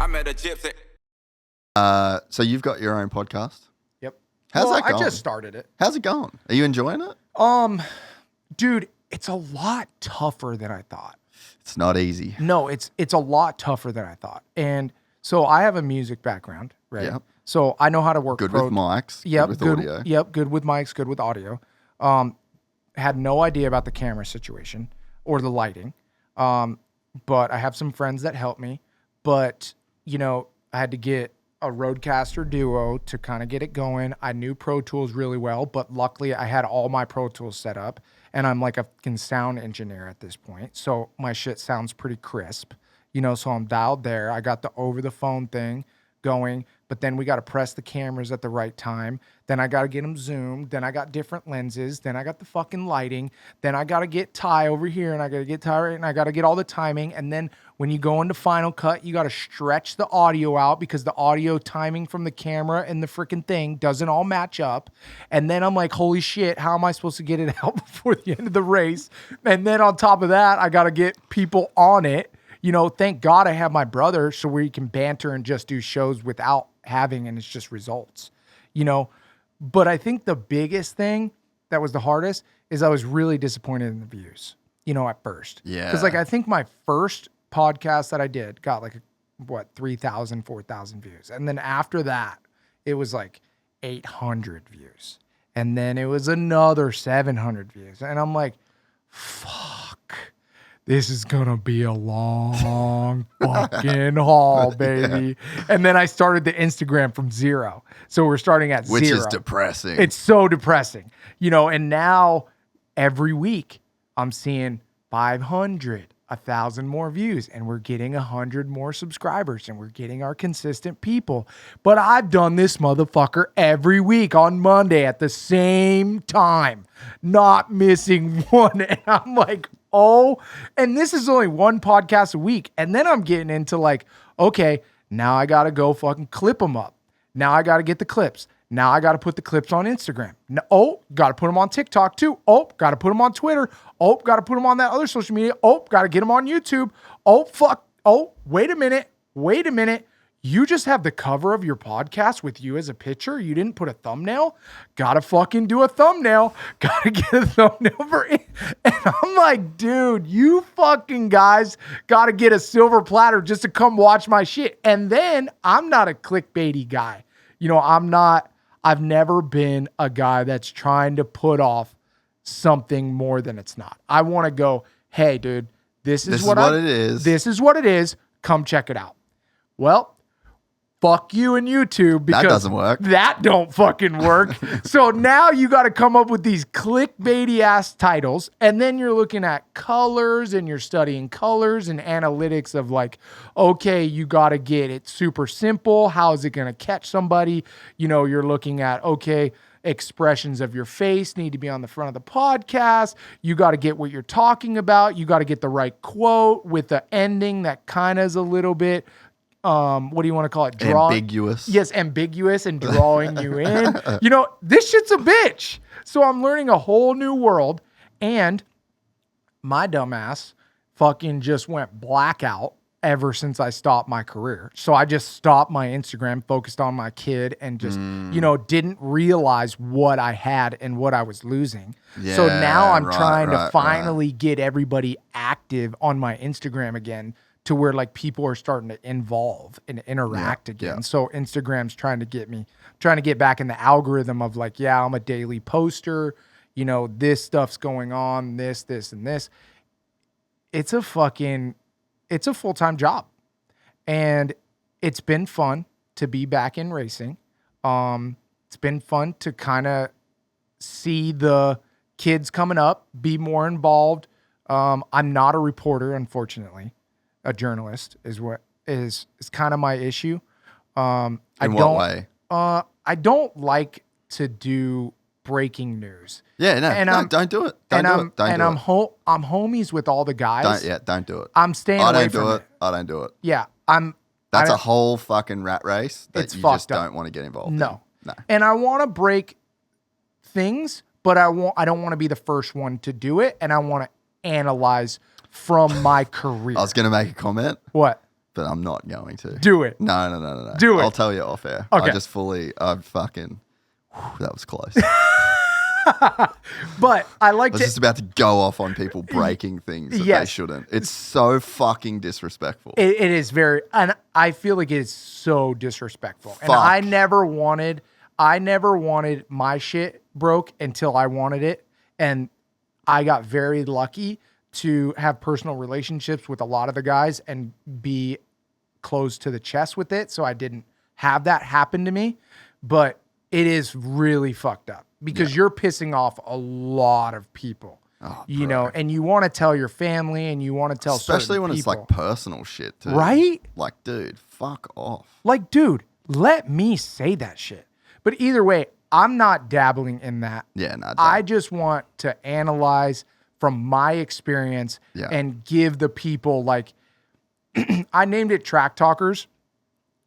I met a gypsy. So you've got your own podcast? Yep. How's that going? I just started it. How's it going? Are you enjoying it? Dude, it's a lot tougher than I thought. It's not easy. No, it's a lot tougher than I thought. And so I have a music background, right? Yep. So I know how to work. Good with mics. Yep. Good with audio. Yep. Good with mics. Good with audio. Had no idea about the camera situation or the lighting. But I have some friends that help me. But, you know, I had to get a Rodecaster Duo to kind of get it going. I knew Pro Tools really well, but luckily I had all my Pro Tools set up. And I'm like a fucking sound engineer at this point. So my shit sounds pretty crisp. You know, so I'm dialed there. I got the over-the-phone thing going. But then we got to press the cameras at the right time. Then I got to get them zoomed. Then I got different lenses. Then I got the fucking lighting. Then I got to get Ty over here, and I got to get Ty right, and I got to get all the timing. And then when you go into Final Cut, you got to stretch the audio out because the audio timing from the camera and the freaking thing doesn't all match up. And then I'm like, holy shit, how am I supposed to get it out before the end of the race? And then on top of that, I got to get people on it. You know, thank God I have my brother so we can banter and just do shows without having, and it's just results, you know. But I think the biggest thing that was the hardest is I was really disappointed in the views, you know, at first. Yeah. Because like I think my first podcast that I did got like 3,000, 4,000 views. And then after that, it was like 800 views. And then it was another 700 views. And I'm like, fuck. This is going to be a long fucking haul, baby. Yeah. And then I started the Instagram from zero. So we're starting at Which zero. Which is depressing. It's so depressing. You know, and now every week I'm seeing 500, 1,000 more views, and we're getting 100 more subscribers, and we're getting our consistent people. But I've done this motherfucker every week on Monday at the same time, not missing one. And I'm like, oh, and this is only one podcast a week. And then I'm getting into like, okay, now I got to go fucking clip them up. Now I got to get the clips. Now I got to put the clips on Instagram. Got to put them on TikTok too. Got to put them on Twitter. Got to put them on that other social media. Got to get them on YouTube. Fuck. Wait a minute. You just have the cover of your podcast with you as a picture. You didn't put a thumbnail. Got to fucking do a thumbnail. Got to get a thumbnail for it. And I'm like, dude, you fucking guys got to get a silver platter just to come watch my shit. And then I'm not a clickbaity guy. You know, I've never been a guy that's trying to put off something more than it's not. I want to go, hey, dude, this is what it is. This is what it is. Come check it out. Well, fuck you and YouTube because that doesn't work. That don't fucking work. So now you got to come up with these clickbaity ass titles, and then you're looking at colors and you're studying colors and analytics of like, okay, you got to get it super simple. How is it going to catch somebody? You know, you're looking at, okay, expressions of your face need to be on the front of the podcast. You got to get what you're talking about. You got to get the right quote with the ending that kind of is a little bit what do you want to call it? Ambiguous. Yes, ambiguous and drawing you in. You know, this shit's a bitch. So I'm learning a whole new world, and my dumbass fucking just went blackout ever since I stopped my career. So I just stopped my Instagram, focused on my kid, and just, you know, didn't realize what I had and what I was losing. Yeah, so now I'm trying to finally get everybody active on my Instagram again, to where like people are starting to involve and interact again. Yeah. So Instagram's trying to get back in the algorithm of like, yeah, I'm a daily poster, you know, this stuff's going on, this, and this. It's a full-time job. And it's been fun to be back in racing. It's been fun to kind of see the kids coming up, be more involved. I'm not a reporter, unfortunately. A journalist is what is kind of my issue. In what way? I don't like to do breaking news. Yeah, don't do it. I'm homies with all the guys. Don't do it. I'm staying away from it. I don't do it. Yeah, That's a whole fucking rat race that you just don't want to get involved in. No. And I want to break things, but I don't want to be the first one to do it, and I want to analyze from my career. I was going to make a comment. What? but I'm not going to. Do it. No. Do it. I'll tell you off air. Okay. That was close. But I like I was to. just about to go off on people breaking things that they shouldn't. It's so fucking disrespectful. It is very, and I feel like it is so disrespectful. And I never wanted my shit broke until I wanted it. And I got very lucky to have personal relationships with a lot of the guys and be close to the chest with it. So I didn't have that happen to me, but it is really fucked up because you're pissing off a lot of people, you know, and you want to tell your family and you want to tell especially when people. It's like personal shit too. Right? Like, dude, fuck off. Like, dude, let me say that shit. But either way, I'm not dabbling in that. Yeah, no. I just want to analyze from my experience and give the people like, I named it Track Talkers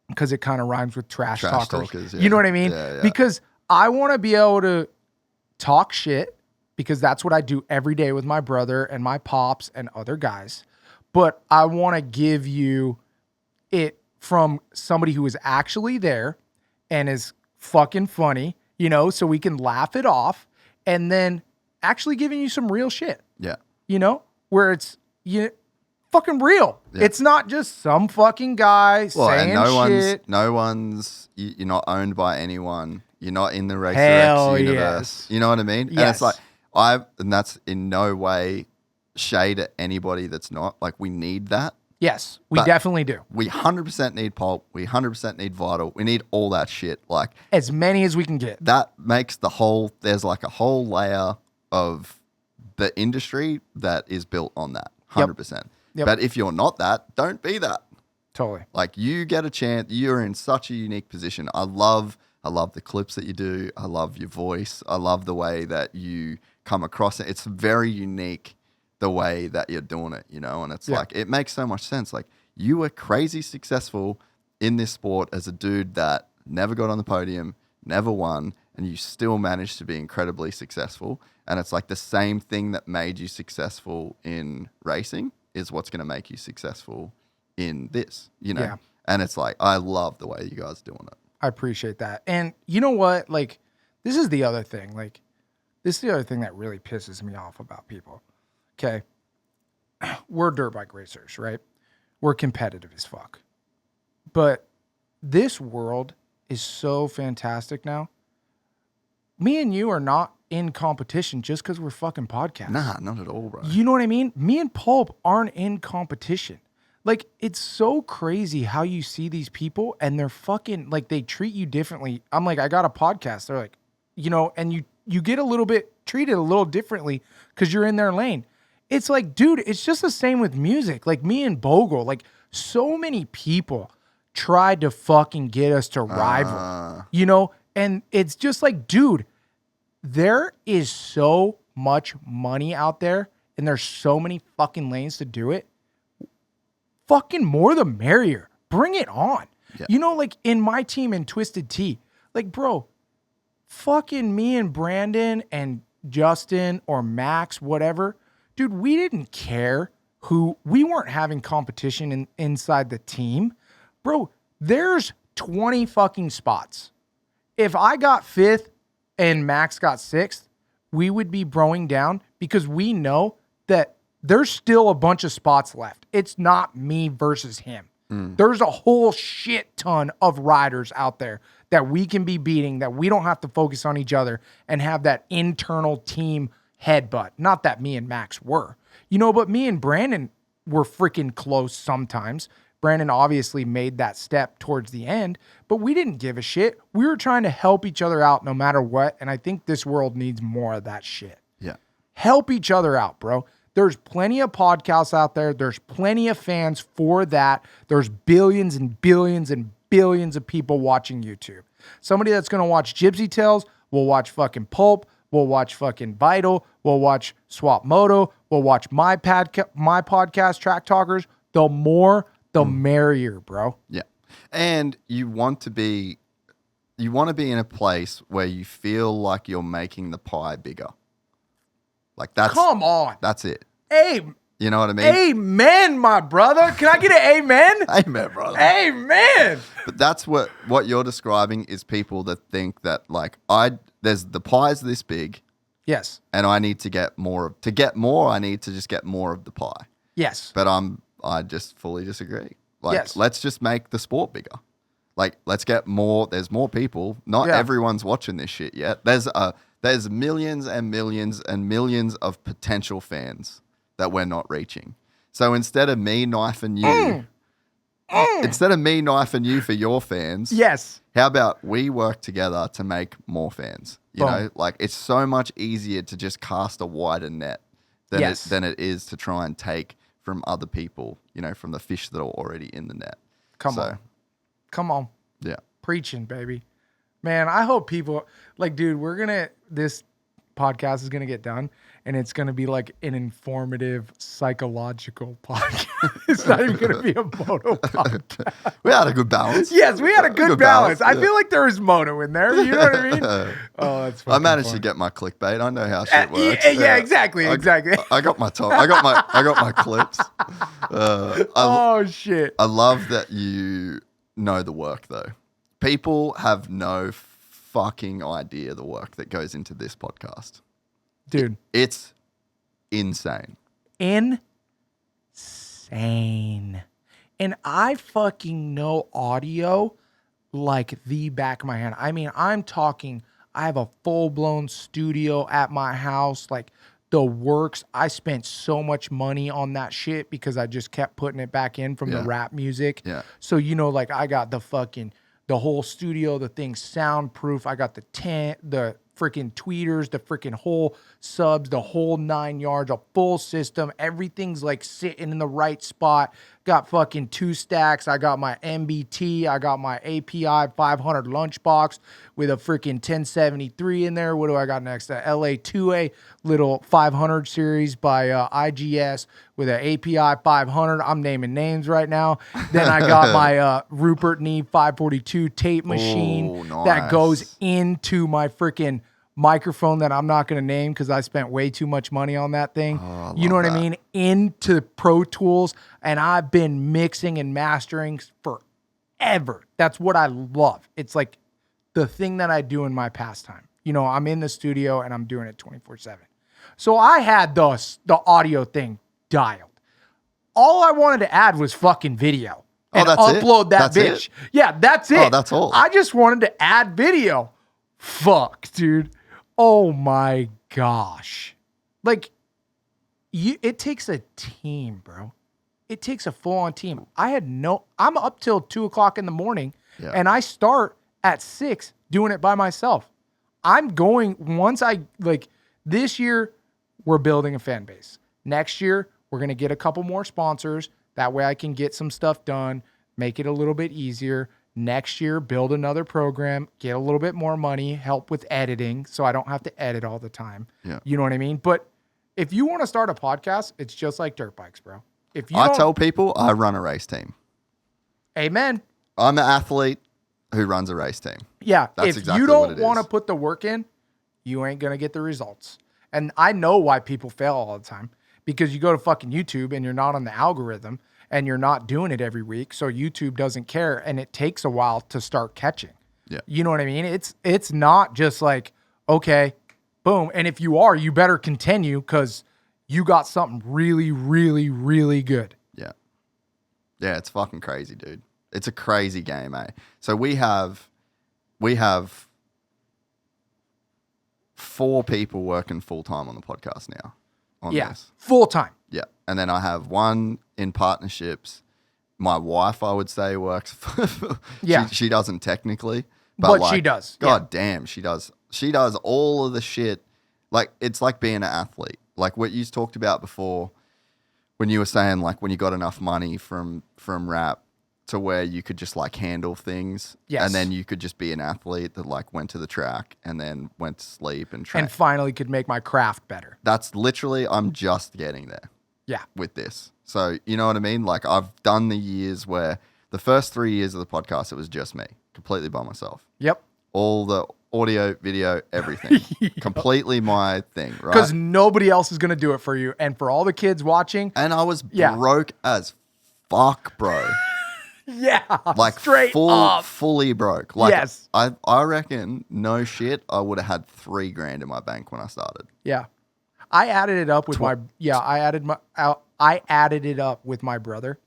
because it kind of rhymes with trash talkers. You know what I mean? Yeah. Because I want to be able to talk shit because that's what I do every day with my brother and my pops and other guys. But I want to give you it from somebody who is actually there and is fucking funny, you know, so we can laugh it off and then actually giving you some real shit. Yeah. You know, where it's fucking real. Yeah. It's not just some fucking guy saying shit. You're not owned by anyone. You're not in the Racer X universe. Yes. You know what I mean? Yes. And it's like, and that's in no way shade at anybody that's not. Like, we need that. Yes, we definitely do. We 100% need Pulp. We 100% need Vital. We need all that shit. Like, as many as we can get. That makes there's like a whole layer of the industry that is built on that. 100%. Yep. But if you're not that, don't be that. Totally. Like, you get a chance. You're in such a unique position. I love the clips that you do. I love your voice. I love the way that you come across it. It's very unique the way that you're doing it, you know? And it's like, it makes so much sense. Like, you were crazy successful in this sport as a dude that never got on the podium, never won, and you still managed to be incredibly successful. And it's like the same thing that made you successful in racing is what's going to make you successful in this, you know? Yeah. And it's like, I love the way you guys are doing it. I appreciate that. And you know what? Like, this is the other thing. Like, this is the other thing that really pisses me off about people. Okay. We're dirt bike racers, right? We're competitive as fuck. But this world is so fantastic now. Me and you are not in competition just because we're fucking podcasts. Nah, not at all, bro. You know what I mean? Me and Pulp aren't in competition. Like, it's so crazy how you see these people and they're fucking, like, they treat you differently. I'm like, I got a podcast. They're like, you know, and you get a little bit treated a little differently because you're in their lane. It's like, dude, it's just the same with music. Like, me and Bogle, like, so many people tried to fucking get us to rival, you know? And it's just like, dude, there is so much money out there and there's so many fucking lanes to do it. Fucking more the merrier. Bring it on. Yeah. You know, like in my team in Twisted Tea, like, bro, fucking me and Brandon and Justin or Max, whatever, dude, we didn't care we weren't having competition inside the team. Bro, there's 20 fucking spots. If I got 5th and Max got 6th, we would be broing down because we know that there's still a bunch of spots left. It's not me versus him. There's a whole shit ton of riders out there that we can be beating, that we don't have to focus on each other and have that internal team headbutt. Not that me and Max were, you know, but me and Brandon were freaking close sometimes. Brandon obviously made that step towards the end, but we didn't give a shit. We were trying to help each other out no matter what, and I think this world needs more of that shit. Yeah. Help each other out, bro. There's plenty of podcasts out there. There's plenty of fans for that. There's billions and billions and billions of people watching YouTube. Somebody that's going to watch Gypsy Tales will watch fucking Pulp, will watch fucking Vital, will watch Swap Moto, will watch my podcast, Track Talkers. The more, the merrier, bro. Yeah. And you want to be in a place where you feel like you're making the pie bigger. Like, that's... Come on. That's it. Hey, You know what I mean? Amen, my brother. Can I get an amen? Amen, brother. Amen. But that's what you're describing is people that think that like there's the pie's this big. Yes. And I need to get more. To get more, I need to just get more of the pie. Yes. But I just fully disagree. Like, Yes. let's just make the sport bigger. Like, let's get more. There's more people. Not everyone's watching this shit yet. There's millions and millions and millions of potential fans that we're not reaching. So instead of me knifing you, for your fans, yes, how about we work together to make more fans? You know, like it's so much easier to just cast a wider net than it is to try and take from other people, you know, from the fish that are already in the net. Come on. Yeah. Preaching, baby. Man, I hope people like, dude, this podcast is going to get done and it's going to be like an informative psychological podcast. It's not even going to be a moto podcast. We had a good balance. Yes, we had a good balance. I feel like there was moto in there. You know what I mean? Oh, that's I managed fun. to get my clickbait. I know how shit works. Yeah, exactly. I got my top. I got my clips. Shit. I love that you know the work though. People have no fucking idea the work that goes into this podcast. Dude. It's insane. Insane. And I fucking know audio like the back of my hand. I mean, I'm talking, I have a full-blown studio at my house, like the works. I spent so much money on that shit because I just kept putting it back in from the rap music. Yeah. So, you know, like I got the whole studio, the thing's soundproof. I got the tent, the freaking tweeters, the freaking whole subs, the whole 9 yards, a full system. Everything's like sitting in the right spot. Got fucking 2 stacks. I got my MBT. I got my API 500 lunchbox with a freaking 1073 in there. What do I got next? A LA2A little 500 series by IGS with an API 500. I'm naming names right now. Then I got my Rupert Knee 542 tape machine that goes into my freaking microphone that I'm not going to name because I spent way too much money on that thing. You know what I mean? Into Pro Tools. And I've been mixing and mastering forever. That's what I love. It's like the thing that I do in my pastime. You know, I'm in the studio and I'm doing it 24/7. So I had the audio thing dialed. All I wanted to add was fucking video and upload that bitch. Yeah, that's it. Oh, that's all. I just wanted to add video. Fuck, dude. Oh my gosh. Like, it takes a team, bro. It takes a full-on team. I'm up till 2:00 in the morning and I start at 6 doing it by myself. This year, we're building a fan base. Next year, we're going to get a couple more sponsors. That way I can get some stuff done, make it a little bit easier. Next year, build another program, get a little bit more money, help with editing so I don't have to edit all the time. Yeah. You know what I mean? But if you want to start a podcast, it's just like dirt bikes, bro. I tell people I run a race team. Amen. I'm an athlete who runs a race team. Yeah. That's if exactly you what don't it want to is. put the work in, you ain't going to get the results. And I know why people fail all the time because you go to fucking YouTube and you're not on the algorithm and you're not doing it every week. So YouTube doesn't care. And it takes a while to start catching. Yeah. You know what I mean? It's not just like, okay, boom. And if you are, you better continue because you got something really, really, really good. Yeah. Yeah, it's fucking crazy, dude. It's a crazy game, eh? So we have 4 people working full-time on the podcast now. This. Full time. Yeah. And then I have 1 in partnerships. My wife, I would say, works. She doesn't technically. But she does. God damn, she does. She does all of the shit. Like, it's like being an athlete. Like what you talked about before when you were saying, like, when you got enough money from rap to where you could just, like, handle things. Yes. And then you could just be an athlete that, like, went to the track and then went to sleep and trained. And finally could make my craft better. That's literally, I'm just getting there. Yeah. With this. So, you know what I mean? Like, I've done the years where the first 3 years of the podcast, it was just me, completely by myself. Yep. All audio, video, everything. Completely my thing, right? Because nobody else is going to do it for you. And for all the kids watching. And I was broke as fuck, bro. Yeah. Like straight up. fully broke. Like, yes. I reckon, no shit, I would have had $3,000 in my bank when I started. Yeah. I added it up with I added it up with my brother.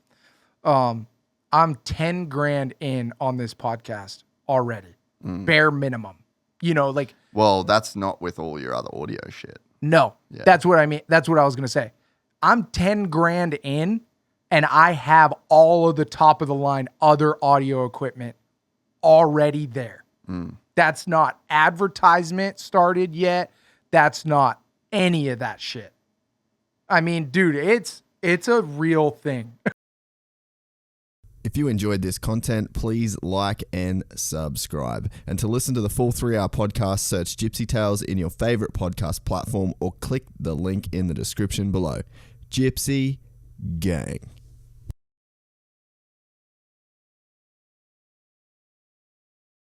I'm 10 grand in on this podcast already. Bare minimum. You know, like. Well, that's not with all your other audio shit. No, that's what I mean. That's what I was going to say. I'm 10 grand in and I have all of the top of the line other audio equipment already there. That's not advertisement started yet. That's not any of that shit. I mean, dude, it's a real thing. If you enjoyed this content, please like and subscribe. And to listen to the full 3-hour podcast, search Gypsy Tales in your favorite podcast platform or click the link in the description below. Gypsy Gang.